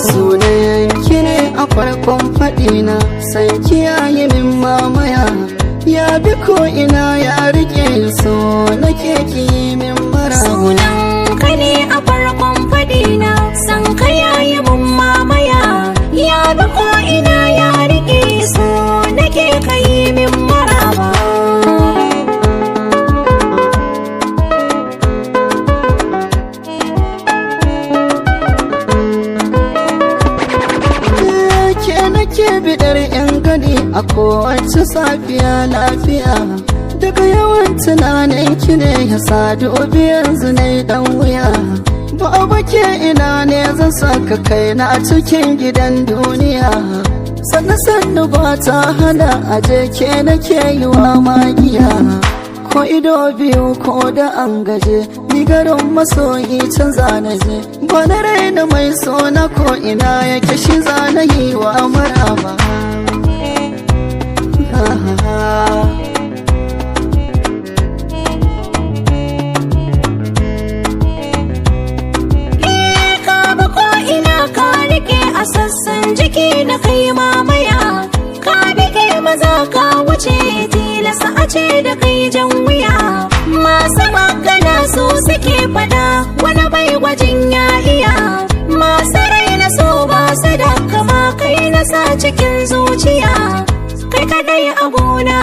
Sunayenki ne a farkon faɗina, sai kiyaye min mamaya. Ya bi ko ina ya rike, so nake ki min mara. Sunanka ne a farkon faɗina, san ka yayi mun mamaya. Ya bi ko ina ya rike, so nake ka yi min maraba. Nake bidar yan gani a kowace safiya lafiya. Daga yawan tunanin ki ne ya sadu yanzu na dan wuya. Ba ke ina ne zan saka kaina a cikin gidan duniya. Sannu ba ta hana aje ke nake yi wa magiya. Ko ido biyu ko da an gaje, ni garin masoyi can zanaje. Bana raina mai sona ko ina yake, shi zana yi wa maraba. Ka bi ko ina ka rike a sassan jiki na kai mamaya. Ka bige maza ka wuce, tilasa a ce da kai jan wuya. Masu magana su suke fada, wani bai gwajin ya iya. Masu raina so ba su da kama, kai na sa cikin zuciya. Kai kadai a gona.